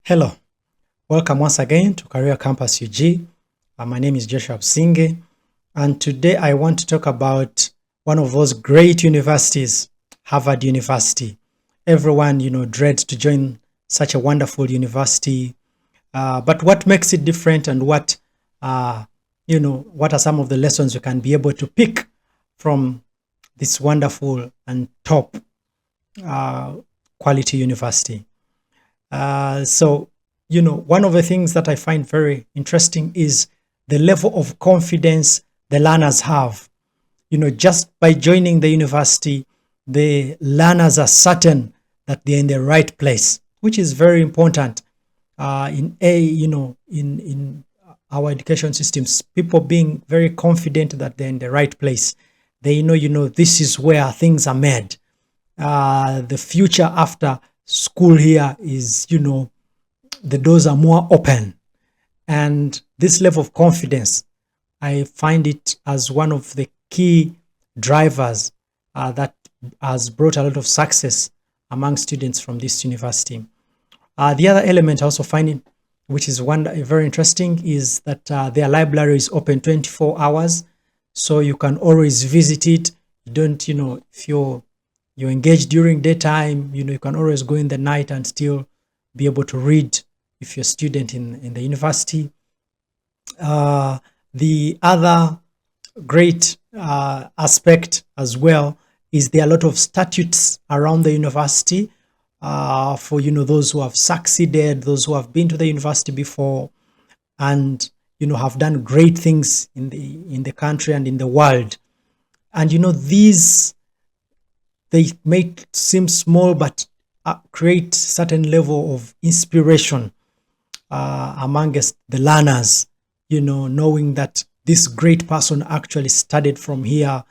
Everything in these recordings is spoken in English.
Hello, welcome once again to Career Campus UG. My name is Joshua Singe, and today I want to talk about one of those great universities, Harvard University. Everyone, dreads to join such a wonderful university. But what makes it different, and what are some of the lessons we can be able to pick from this wonderful and top uh, quality university? One of the things that I find very interesting is the level of confidence the learners have. Just by joining the university, the learners are certain that they're in the right place, which is very important in our education systems. People being very confident that they're in the right place. They know, this is where things are made. The future after school here is, the doors are more open. And this level of confidence, I find it as one of the key drivers that has brought a lot of success among students from this university. The other element I also find it, which is very interesting, is that their library is open 24 hours. So you can always visit it. You don't, if you're engaged during daytime, you can always go in the night and still be able to read if you're a student in the university. The other great aspect as well is there are a lot of statutes around the university for those who have succeeded, those who have been to the university before, and have done great things in the country and in the world. And these, they may seem small, but create certain level of inspiration amongst the learners, knowing that this great person actually studied from here,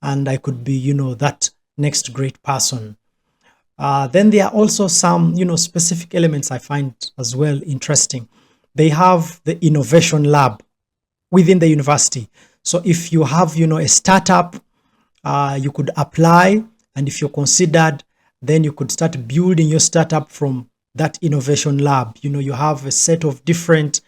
and I could be, that next great person. Then there are also some, specific elements I find as well interesting. They have the innovation lab within the university. So if you have, a startup, you could apply, and if you're considered, then you could start building your startup from that innovation lab. You have a set of different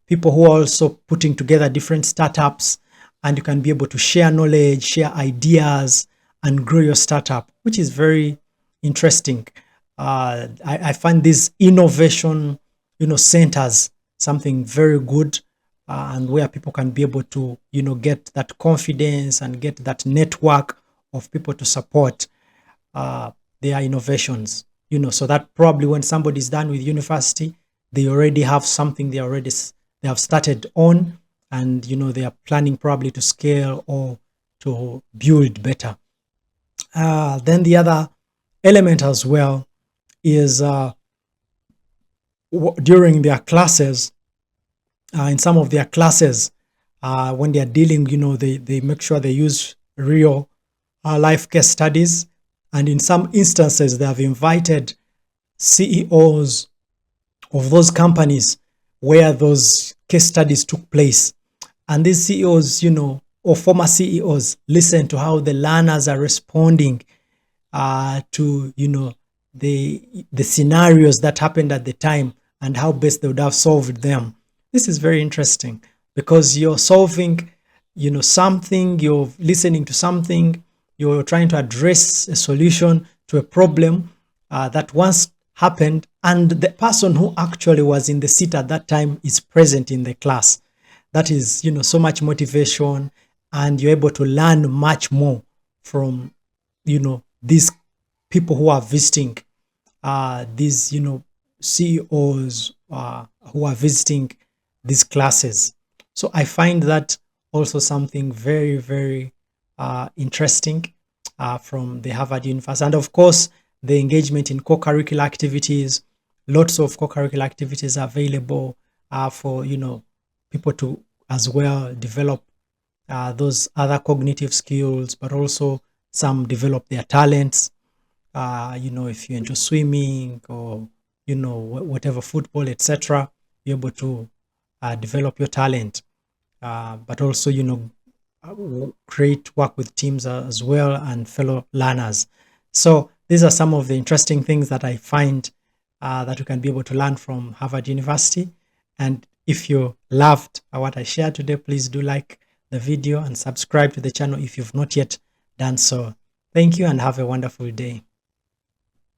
people who are also putting together different startups, and you can be able to share knowledge, share ideas, and grow your startup, which is very interesting. I find these innovation, centers something very good, and where people can be able to, get that confidence and get that network of people to support their innovations. So that probably when somebody's done with university, they already have something they have started on, and they are planning probably to scale or to build better. Then the other element as well is during their classes, in some of their classes, when they are dealing, they make sure they use real life case studies. And in some instances, they have invited CEOs of those companies where those case studies took place. And these CEOs, or former CEOs, listen to how the learners are responding to, the scenarios that happened at the time, and how best they would have solved them. This is very interesting because you're solving, something, you're listening to something, you're trying to address a solution to a problem that once happened, and the person who actually was in the seat at that time is present in the class. That is, so much motivation, and you're able to learn much more from, these people who are visiting, these, CEOs who are visiting these classes. So I find that also something very, very interesting from the Harvard University. And of course, the engagement in co-curricular activities. Lots of co-curricular activities are available for people to as well develop those other cognitive skills, but also some develop their talents. If you enjoy swimming or whatever, football, etc., you're able to develop your talent, but also create work with teams as well and fellow learners. So these are some of the interesting things that I find that we can be able to learn from Harvard University. And if you loved what I shared today, please do like the video and subscribe to the channel if you've not yet done so. Thank you and have a wonderful day.